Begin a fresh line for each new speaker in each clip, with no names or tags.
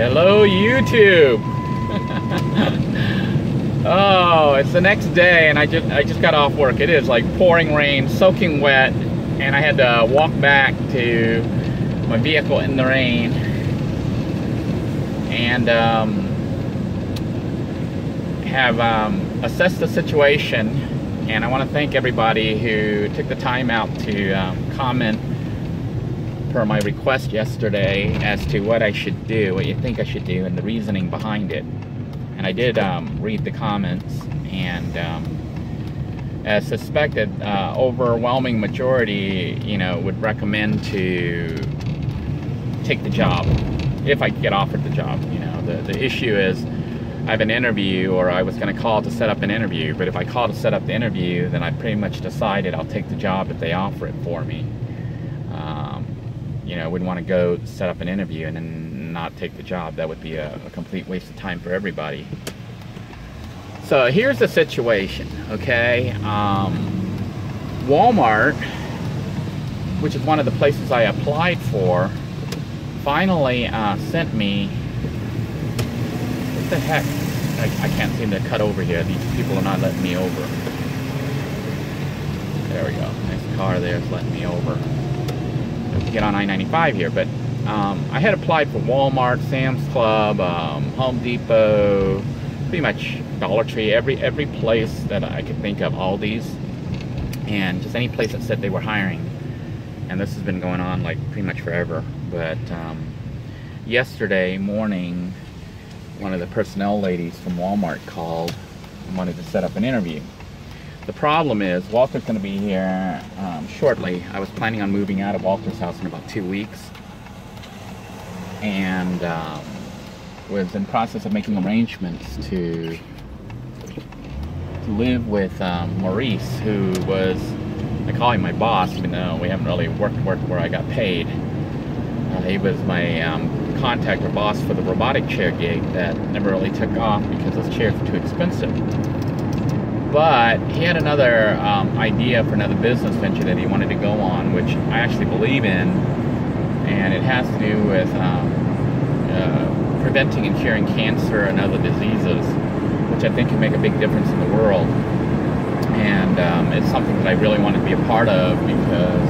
Hello, YouTube. Oh, it's the next day, and I just got off work. It is like pouring rain, soaking wet, and I had to walk back to my vehicle in the rain, and have assessed the situation. And I want to thank everybody who took the time out to comment per my request yesterday as to what I should do, what you think I should do, and the reasoning behind it. And I did read the comments, and as suspected, overwhelming majority, would recommend to take the job if I could get offered the job. The issue is I have an interview, or I was going to call to set up an interview, but if I call to set up the interview, then I pretty much decided I'll take the job if they offer it for me. I wouldn't want to go set up an interview and then not take the job. That would be a complete waste of time for everybody. So here's the situation, okay? Walmart, which is one of the places I applied for, finally sent me, what the heck? I can't seem to cut over here. These people are not letting me over. There we go. Nice car there is letting me over. To get on I-95 here, but I had applied for Walmart, Sam's Club, Home Depot, pretty much Dollar Tree, every place that I could think of, Aldi's, and just any place that said they were hiring. And this has been going on like pretty much forever. But yesterday morning, one of the personnel ladies from Walmart called and wanted to set up an interview. The problem is Walter's going to be here shortly. I was planning on moving out of Walter's house in about 2 weeks, and was in process of making arrangements to live with Maurice, who was, I call him my boss, even though we haven't really worked where I got paid. He was my contact or boss for the robotic chair gig that never really took off because those chairs were too expensive. But he had another idea for another business venture that he wanted to go on, which I actually believe in, and it has to do with preventing and curing cancer and other diseases, which I think can make a big difference in the world. And it's something that I really want to be a part of, because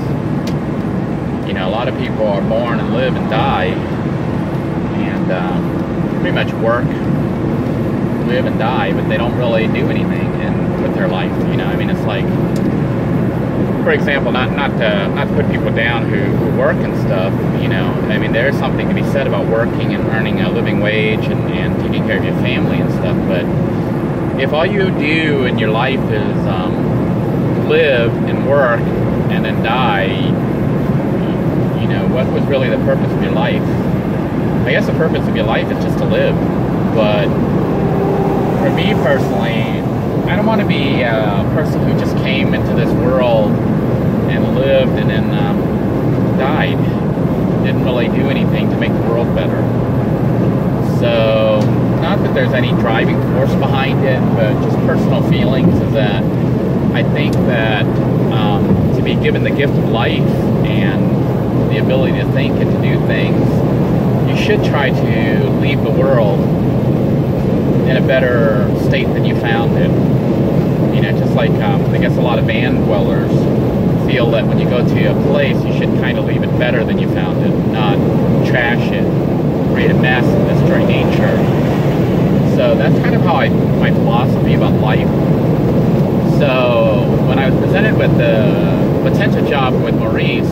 a lot of people are born and live and die, and pretty much work, live and die, but they don't really do anything with their life. It's like, for example, not to put people down who work and stuff. There is something to be said about working and earning a living wage and taking care of your family and stuff. But if all you do in your life is live and work and then die, what was really the purpose of your life? I guess the purpose of your life is just to live. But for me personally, I don't want to be a person who just came into this world and lived and then died. Didn't really do anything to make the world better. So, not that there's any driving force behind it, but just personal feelings is that I think that to be given the gift of life and the ability to think and to do things, you should try to leave the world in a better state than you found it. Just like I guess a lot of van dwellers feel that when you go to a place, you should kind of leave it better than you found it, not trash it, create a mess, and destroy nature. So that's kind of how my philosophy about life. So when I was presented with the potential job with Maurice,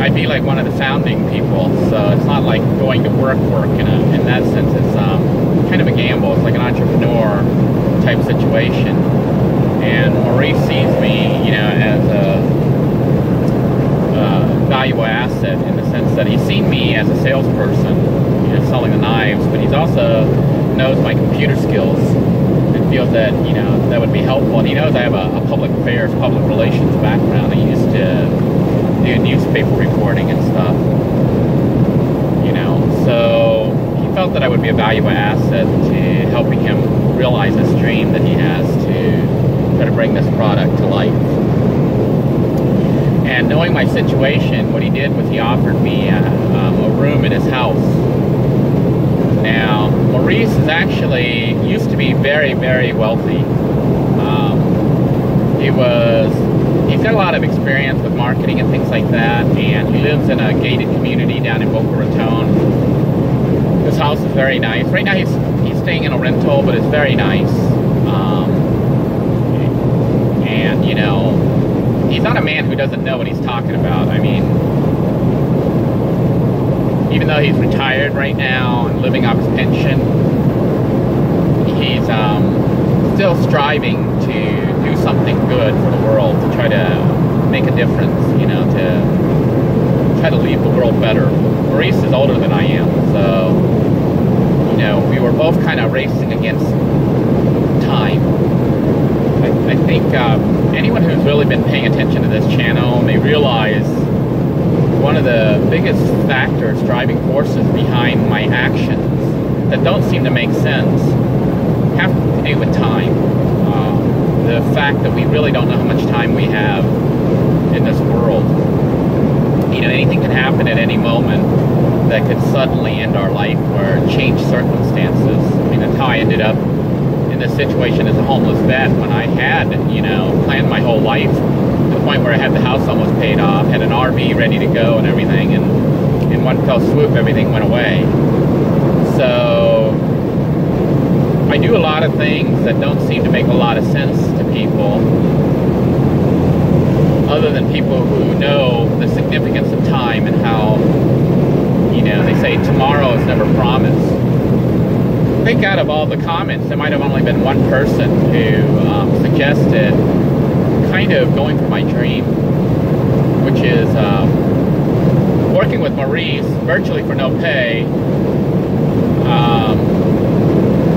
I'd be like one of the founding people. So it's not like going to work in that sense. It's kind of a gamble. It's like an entrepreneur type situation. And Maurice sees me, as a valuable asset in the sense that he's seen me as a salesperson, selling the knives, but he's also knows my computer skills and feels that, that would be helpful. And he knows I have a public affairs, public relations background. I used to do newspaper reporting and stuff, so he felt that I would be a valuable asset to helping him realize this dream that he has to try to bring this product to life. And knowing my situation, what he did was he offered me a room in his house Now, Maurice is actually used to be very, very wealthy. He's got a lot of experience with marketing and things like that, and he lives in a gated community down in Boca Raton. His house is very nice. Right now he's staying in a rental, but it's very nice. And you know, he's not a man who doesn't know what he's talking about. I mean, even though he's retired right now and living off his pension, he's still striving to do something good for the world, to try to make a difference, you know, to try to leave the world better. Maurice is older than I am, so, you know, we were both kind of racing against time. I think anyone who's really been paying attention to this channel may realize one of the biggest factors, driving forces behind my actions that don't seem to make sense have to do with time. The fact that we really don't know how much time we have in this world. You know, anything can happen at any moment that could suddenly end our life or change circumstances. I mean, that's how I ended up in this situation as a homeless vet, when I had, you know, planned my whole life to the point where I had the house almost paid off, had an RV ready to go and everything, and in one fell swoop everything went away. So I do a lot of things that don't seem to make a lot of sense to people, other than people who know the significance of time and how, you know, they say tomorrow is never promised. I think out of all the comments, there might have only been one person who suggested kind of going for my dream, which is working with Maurice virtually for no pay,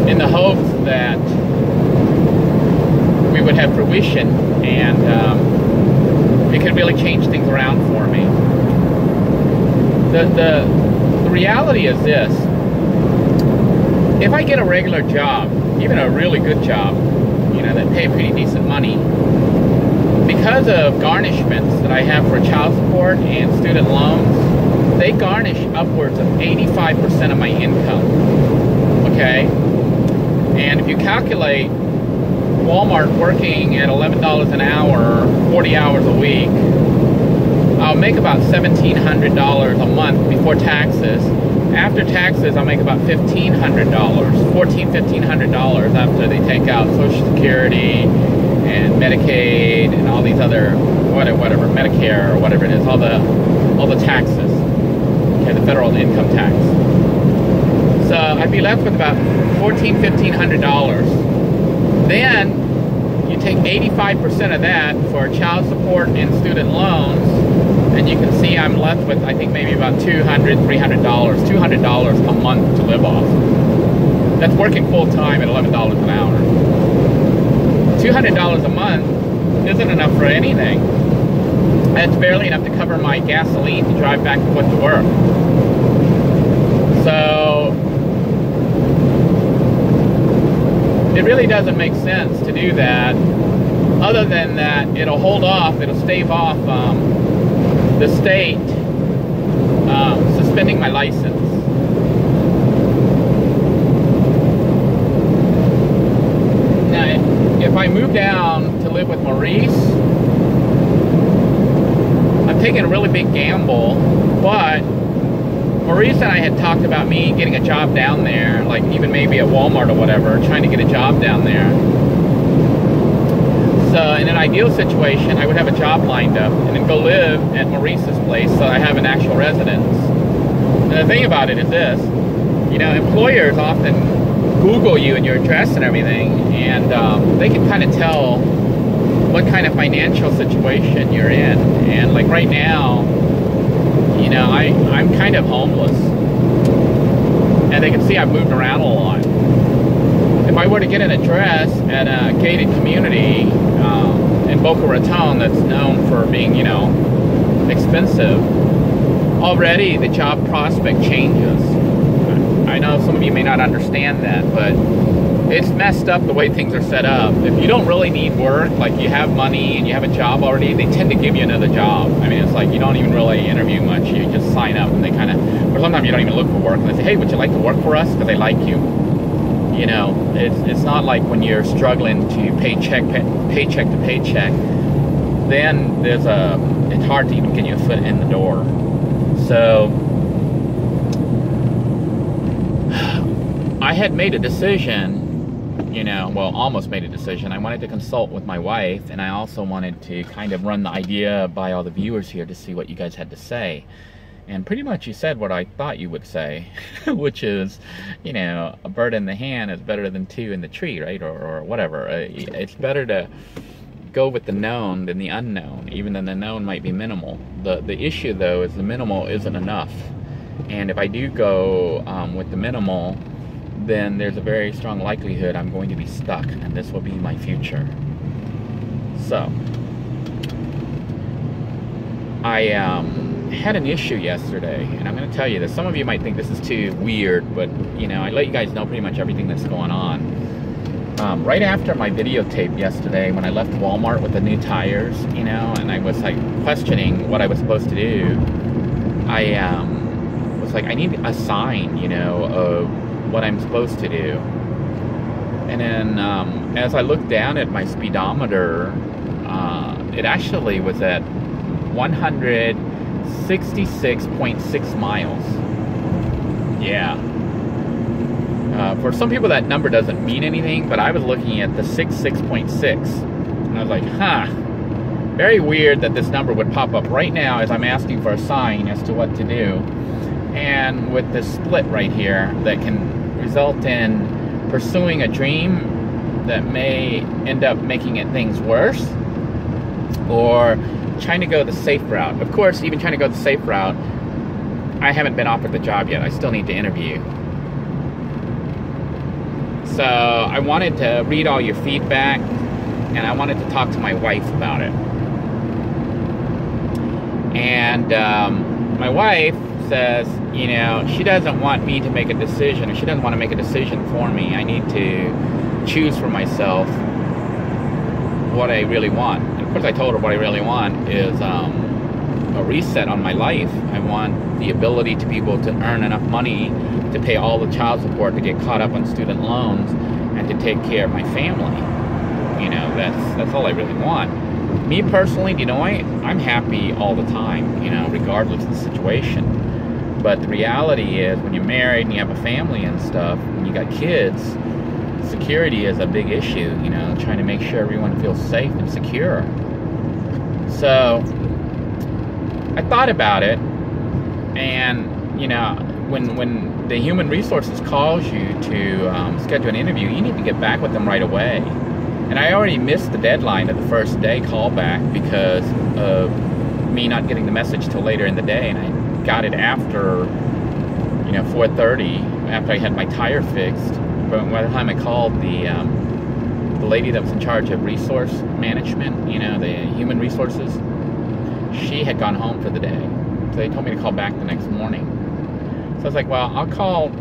in the hopes that we would have fruition and it could really change things around for me. The reality is this: if I get a regular job, even a really good job, you know, that pay pretty decent money, because of garnishments that I have for child support and student loans, they garnish upwards of 85% of my income. Okay? And if you calculate Walmart working at $11 an hour, 40 hours a week, I'll make about $1,700 a month before taxes. After taxes, I'll make about $1,500, $1,500 after they take out Social Security and Medicaid and all these other, whatever, Medicare or whatever it is, all the taxes, okay, the federal income tax. So I'd be left with about $1,400, $1,500. Then you take 85% of that for child support and student loans, and you can see I'm left with, I think, maybe about $200, $300 a month to live off. That's working full time at $11 an hour. $200 a month isn't enough for anything. That's barely enough to cover my gasoline to drive back and forth to work. So it really doesn't make sense to do that, other than that it'll hold off, it'll stave off the state suspending my license. Now, if I move down to live with Maurice, I'm taking a really big gamble, but Maurice and I had talked about me getting a job down there, like even maybe at Walmart or whatever, trying to get a job down there. So in an ideal situation, I would have a job lined up and then go live at Maurice's place so I have an actual residence. And the thing about it is this: you know, employers often Google you and your address and everything, and they can kind of tell what kind of financial situation you're in. And like right now, you know, I'm kind of homeless, and they can see I've moved around a lot. If I were to get an address at a gated community in Boca Raton that's known for being, you know, expensive, already the job prospect changes. I know some of you may not understand that, but it's messed up the way things are set up. If you don't really need work, like you have money and you have a job already, they tend to give you another job. I mean, it's like you don't even really interview much. You just sign up and they kind of, or sometimes you don't even look for work and they say, hey, would you like to work for us? Because they like you. You know, it's not like when you're struggling to paycheck to paycheck. Then it's hard to even get your foot in the door. So I had made a decision, you know, well, almost made a decision. I wanted to consult with my wife, and I also wanted to kind of run the idea by all the viewers here to see what you guys had to say. And pretty much you said what I thought you would say, which is, you know, a bird in the hand is better than two in the tree, right? Or whatever. It's better to go with the known than the unknown, even though the known might be minimal. The issue, though, is the minimal isn't enough. And if I do go with the minimal, then there's a very strong likelihood I'm going to be stuck, and this will be my future. So, I had an issue yesterday, and I'm going to tell you this. Some of you might think this is too weird, but, you know, I let you guys know pretty much everything that's going on. Right after my videotape yesterday, when I left Walmart with the new tires, you know, and I was like questioning what I was supposed to do, I was like, I need a sign, you know, of what I'm supposed to do. And then as I looked down at my speedometer, it actually was at 166.6 miles. Yeah. For some people that number doesn't mean anything, but I was looking at the 66.6, and I was like, huh, very weird that this number would pop up right now as I'm asking for a sign as to what to do. And with this split right here that can result in pursuing a dream that may end up making things worse, or trying to go the safe route. Of course, even trying to go the safe route, I haven't been offered the job yet. I still need to interview. So I wanted to read all your feedback, and I wanted to talk to my wife about it. And my wife says, you know, she doesn't want me to make a decision, or she doesn't want to make a decision for me. I need to choose for myself what I really want. And of course, I told her what I really want is a reset on my life. I want the ability to be able to earn enough money to pay all the child support, to get caught up on student loans, and to take care of my family. You know, that's all I really want. Me personally, Denoy, I'm happy all the time, you know, regardless of the situation. But the reality is, when you're married and you have a family and stuff, when you got kids, security is a big issue, you know, trying to make sure everyone feels safe and secure. So, I thought about it, and, you know, when the human resources calls you to schedule an interview, you need to get back with them right away. And I already missed the deadline of the first day callback because of me not getting the message till later in the day, and I got it after, you know, 4:30, after I had my tire fixed. But by the time I called the lady that was in charge of resource management, you know, the human resources, she had gone home for the day. So they told me to call back the next morning. So I was like, well, I'll call.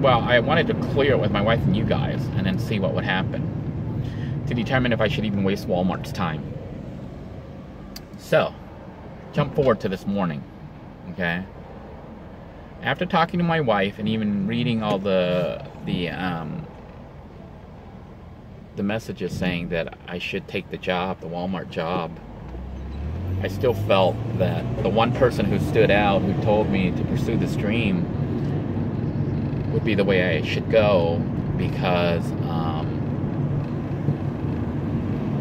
Well, I wanted to clear it with my wife and you guys, and then see what would happen, to determine if I should even waste Walmart's time. So, jump forward to this morning, okay? After talking to my wife and even reading all the messages saying that I should take the job, the Walmart job, I still felt that the one person who stood out, who told me to pursue this dream, would be the way I should go, because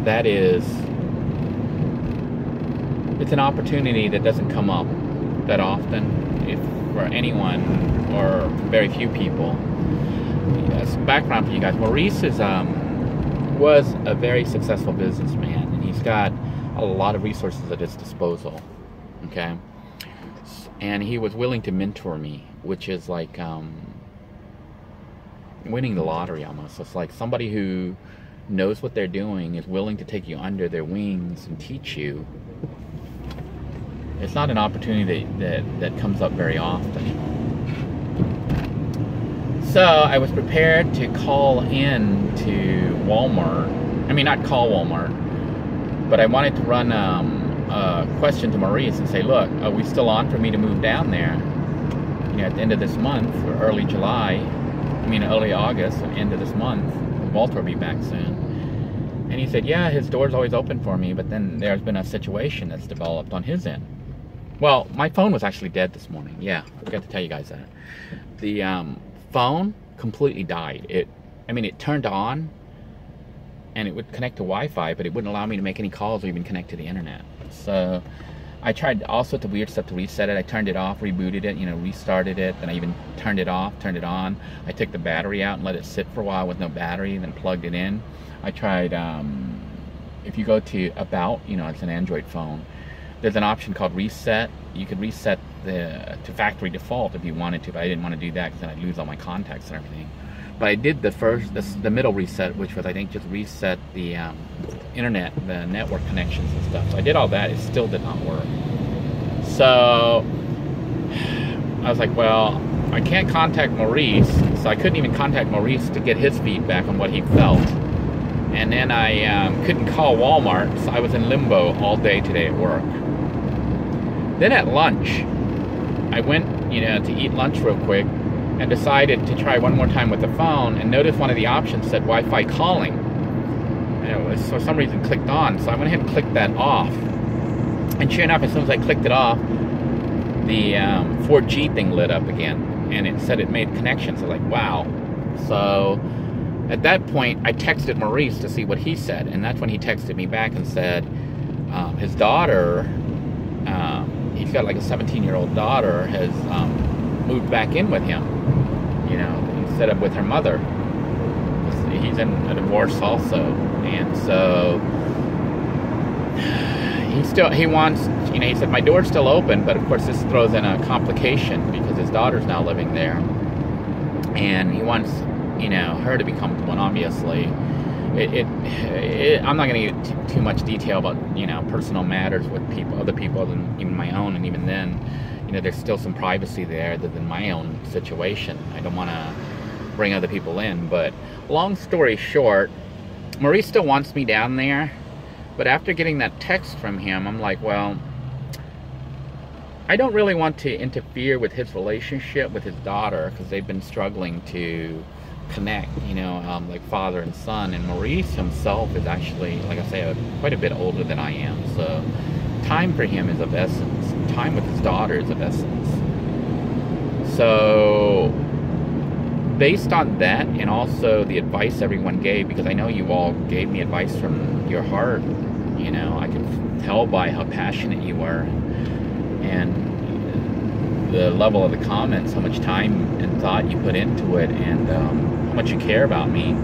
that is, it's an opportunity that doesn't come up that often, if for anyone, or very few people. Yes, background for you guys. Maurice was a very successful businessman, and he's got a lot of resources at his disposal, okay? And he was willing to mentor me, which is like winning the lottery almost. It's like somebody who knows what they're doing is willing to take you under their wings and teach you. It's not an opportunity that comes up very often. So I was prepared to call in to Walmart. I mean, not call Walmart, but I wanted to run a question to Maurice and say, look, are we still on for me to move down there, you know, at the end of this month, or early July, I mean early August, or end of this month. Walter will be back soon. And he said, yeah, his door's always open for me, but then there's been a situation that's developed on his end. Well, my phone was actually dead this morning. Yeah, I forgot to tell you guys that. The phone completely died. It turned on, and it would connect to Wi-Fi, but it wouldn't allow me to make any calls or even connect to the internet. So I tried all sorts of weird stuff to reset it. I turned it off, rebooted it, you know, restarted it. Then I even turned it off, turned it on. I took the battery out and let it sit for a while with no battery, then plugged it in. I tried, if you go to About, you know, it's an Android phone, there's an option called Reset. You could reset to factory default if you wanted to, but I didn't want to do that because then I'd lose all my contacts and everything. But I did the middle reset, which was, I think, just reset the internet, the network connections and stuff. So I did all that. It still did not work. So I was like, well, I can't contact Maurice, so I couldn't even contact Maurice to get his feedback on what he felt. And then I couldn't call Walmart, so I was in limbo all day today at work. Then at lunch, I went, you know, to eat lunch real quick and decided to try one more time with the phone, and noticed one of the options said Wi-Fi calling. And it was, for some reason, clicked on, so I went ahead and clicked that off. And sure enough, as soon as I clicked it off, the 4G thing lit up again, and it said it made connections. I was like, wow. So at that point, I texted Maurice to see what he said, and that's when he texted me back and said his daughter, he's got like a 17-year-old daughter, has moved back in with him, you know, instead of with her mother. He's in a divorce also, and so he wants, you know, he said, my door's still open, but of course this throws in a complication because his daughter's now living there, and he wants, you know, her to be comfortable. And obviously I'm not going to get too much detail about, you know, personal matters with people, other people than even my own, and even then, you know, there's still some privacy there other than my own situation. I don't want to bring other people in. But long story short, Maurice still wants me down there, but after getting that text from him, I'm like, well, I don't really want to interfere with his relationship with his daughter, because they've been struggling to connect, you know, like father and son. And Maurice himself is actually, like I say, quite a bit older than I am, so time for him is of essence. Time with his daughter is of essence. So based on that, and also the advice everyone gave, because I know you all gave me advice from your heart, you know, I can tell by how passionate you were, and the level of the comments, how much time and thought you put into it, and how much you care about me.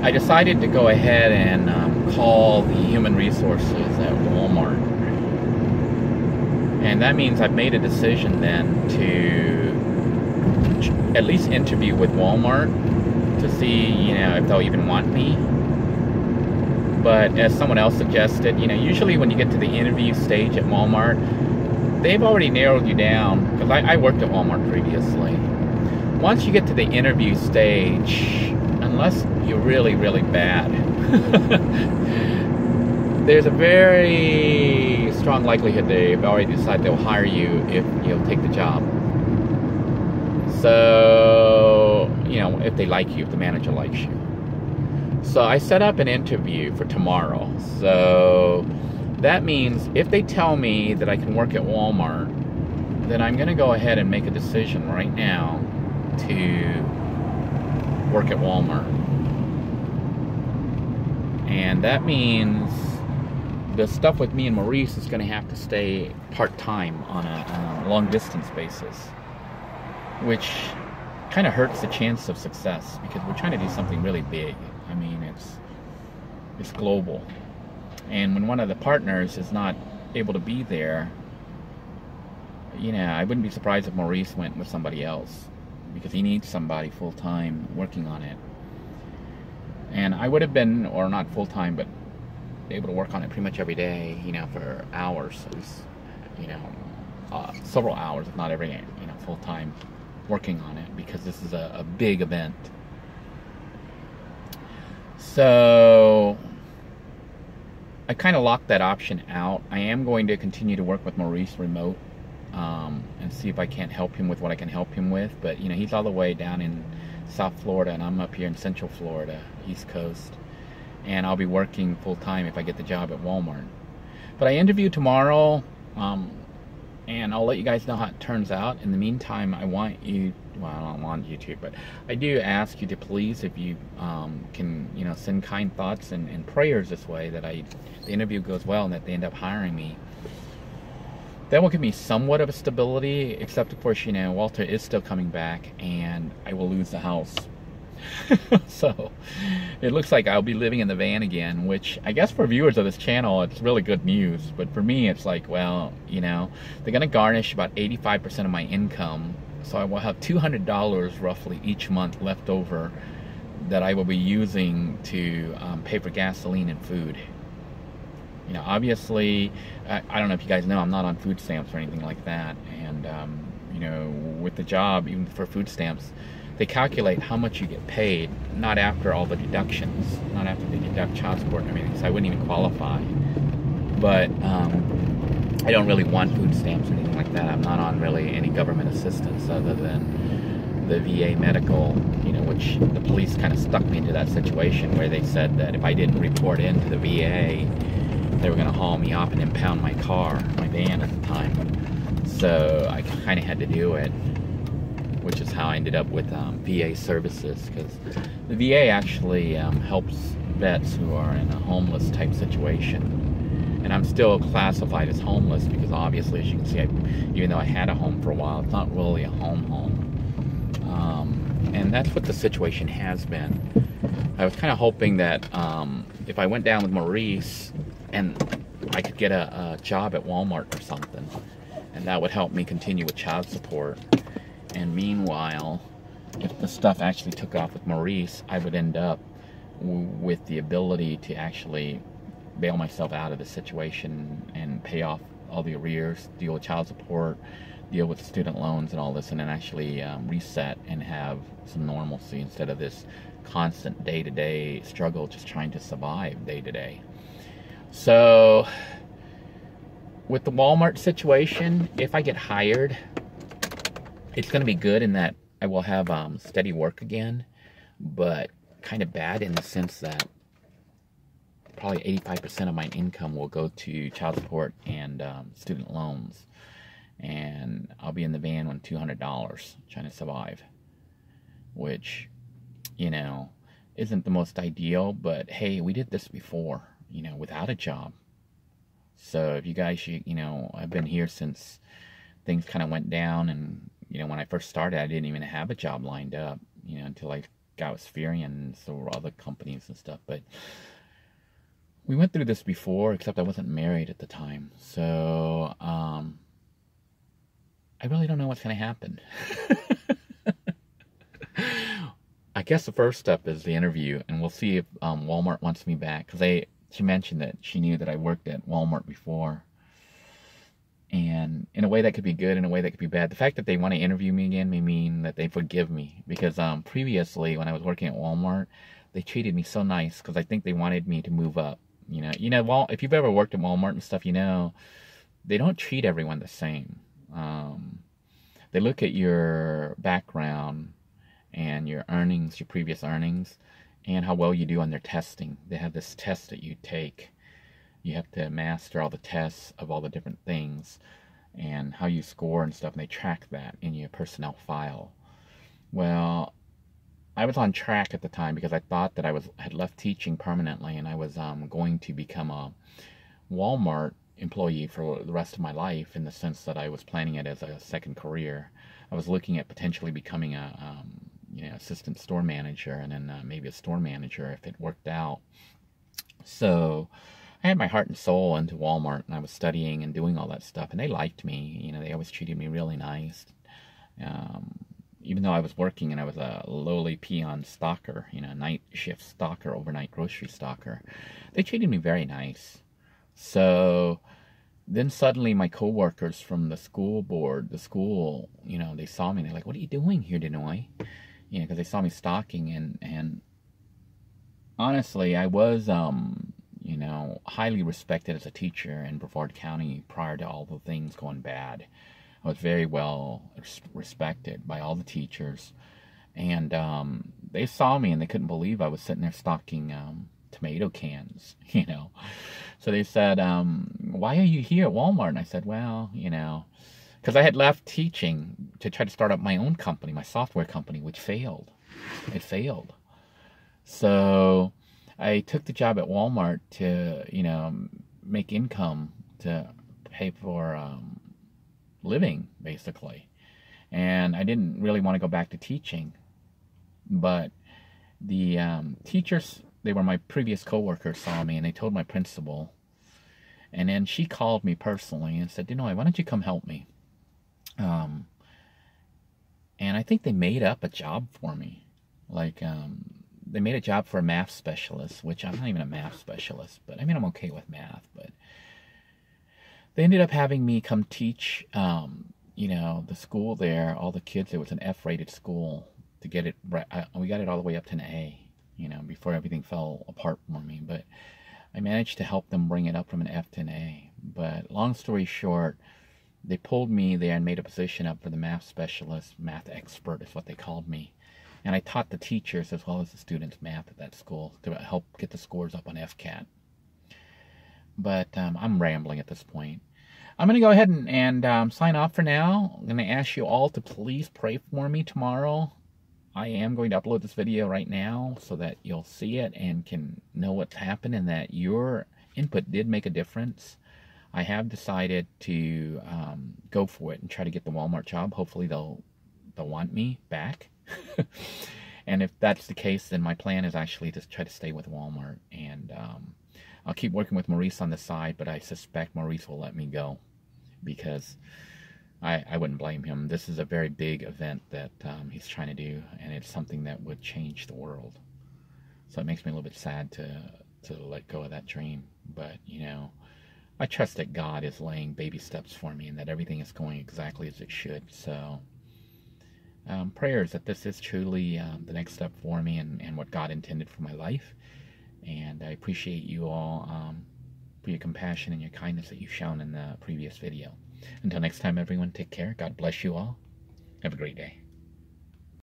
I decided to go ahead and call the human resources at Walmart. And that means I've made a decision then to at least interview with Walmart to see, you know, if they'll even want me. But as someone else suggested, you know, usually when you get to the interview stage at Walmart, they've already narrowed you down, because I worked at Walmart previously. Once you get to the interview stage, unless you're really, really bad, there's a very strong likelihood they've already decided they'll hire you if you'll take the job. So, you know, if they like you, if the manager likes you. So I set up an interview for tomorrow. So that means if they tell me that I can work at Walmart, then I'm going to go ahead and make a decision right now to work at Walmart. And that means the stuff with me and Maurice is going to have to stay part-time on a long-distance basis, which kind of hurts the chance of success, because we're trying to do something really big. I mean, it's global. And when one of the partners is not able to be there, you know, I wouldn't be surprised if Maurice went with somebody else, because he needs somebody full-time working on it. And I would have been, or not full-time, but able to work on it pretty much every day, you know, for hours, at least, you know, several hours, if not every, you know, full-time working on it because this is a big event. So I kind of locked that option out. I am going to continue to work with Maurice remote and see if I can't help him with what I can help him with. But, you know, he's all the way down in South Florida, and I'm up here in Central Florida, East Coast. And I'll be working full-time if I get the job at Walmart. But I interview tomorrow, and I'll let you guys know how it turns out. In the meantime, I want you, well, I don't want you to, but I do ask you to please, if you can, you know, send kind thoughts and prayers this way that the interview goes well and that they end up hiring me. That will give me somewhat of a stability, except of course, you know, Walter is still coming back and I will lose the house. So it looks like I'll be living in the van again, which I guess for viewers of this channel it's really good news, but for me it's like, well, you know, they're gonna garnish about 85% of my income, so I will have $200 roughly each month left over that I will be using to pay for gasoline and food. You know, obviously, I don't know if you guys know, I'm not on food stamps or anything like that, and you know, with the job, even for food stamps, they calculate how much you get paid, not after all the deductions, not after they deduct child support and everything, so I wouldn't even qualify. But I don't really want food stamps or anything like that. I'm not on really any government assistance other than the VA medical, you know, which the police kind of stuck me into that situation where they said that if I didn't report into the VA, they were going to haul me off and impound my car, my van at the time. So I kind of had to do it, which is how I ended up with VA services, because the VA actually helps vets who are in a homeless type situation. And I'm still classified as homeless because obviously, as you can see, even though I had a home for a while, it's not really a home. And that's what the situation has been. I was kind of hoping that if I went down with Maurice and I could get a job at Walmart or something, and that would help me continue with child support. And meanwhile, if the stuff actually took off with Maurice, I would end up with the ability to actually bail myself out of the situation and pay off all the arrears, deal with child support, deal with student loans and all this, and then actually reset and have some normalcy instead of this constant day-to-day struggle just trying to survive day-to-day. So with the Walmart situation, if I get hired, it's going to be good in that I will have steady work again, but kind of bad in the sense that probably 85% of my income will go to child support and student loans. And I'll be in the van on $200 trying to survive, which, you know, isn't the most ideal, but hey, we did this before, you know, without a job. So if you guys, you know, I've been here since things kind of went down, and you know, when I first started, I didn't even have a job lined up, you know, until I got with Spherian and so were other companies and stuff. But we went through this before, except I wasn't married at the time. So I really don't know what's going to happen. I guess the first step is the interview, and we'll see if Walmart wants me back, because she mentioned that she knew that I worked at Walmart before. And in a way that could be good, in a way that could be bad. The fact that they want to interview me again may mean that they forgive me, because previously when I was working at Walmart, they treated me so nice because I think they wanted me to move up. You know, well, if you've ever worked at Walmart and stuff, you know, they don't treat everyone the same. They look at your background and your earnings, your previous earnings, and how well you do on their testing. They have this test that you take. You have to master all the tests of all the different things and how you score and stuff, and they track that in your personnel file. Well, I was on track at the time because I thought that I had left teaching permanently, and I was going to become a Walmart employee for the rest of my life, in the sense that I was planning it as a second career. I was looking at potentially becoming a you know, assistant store manager, and then maybe a store manager if it worked out. So I had my heart and soul into Walmart, and I was studying and doing all that stuff, and they liked me. You know, they always treated me really nice. Even though I was working and I was a lowly peon stalker, you know, night shift stalker, overnight grocery stalker, they treated me very nice. So Then suddenly my coworkers from the school board, the school, they saw me and they're like, "What are you doing here, Denoy?" Because they saw me stalking, and honestly, I was, highly respected as a teacher in Brevard County prior to all the things going bad. I was very well respected by all the teachers, and they saw me and they couldn't believe I was sitting there stocking tomato cans, So they said, "Why are you here at Walmart?" And I said, "Well, because I had left teaching to try to start up my own company, my software company, which failed. It failed. So I took the job at Walmart to, make income to pay for living, basically. And I didn't really want to go back to teaching. But the teachers, they were my previous coworkers, saw me and they told my principal. And then she called me personally and said, "Denoy, why don't you come help me?" And I think they made up a job for me. Like, they made a job for a math specialist, which I'm not even a math specialist, but I mean, I'm okay with math. But they ended up having me come teach, the school there, all the kids. It was an F-rated school to get it. We got it all the way up to an A, before everything fell apart for me. But I managed to help them bring it up from an F to an A. But long story short, they pulled me there and made a position up for the math specialist, math expert is what they called me. And I taught the teachers as well as the students math at that school to help get the scores up on FCAT. But I'm rambling at this point. I'm going to go ahead and sign off for now. I'm going to ask you all to please pray for me tomorrow. I am going to upload this video right now so that you'll see it and can know what's happened and that your input did make a difference. I have decided to go for it and try to get the Walmart job. Hopefully they'll want me back. And if that's the case, then my plan is actually to try to stay with Walmart. And I'll keep working with Maurice on the side, but I suspect Maurice will let me go because I wouldn't blame him. This is a very big event that he's trying to do, and it's something that would change the world. So it makes me a little bit sad to let go of that dream. But, I trust that God is laying baby steps for me and that everything is going exactly as it should. So prayers that this is truly the next step for me and what God intended for my life. And I appreciate you all for your compassion and your kindness that you've shown in the previous video. Until next time, everyone, take care. God bless you all. Have a great day.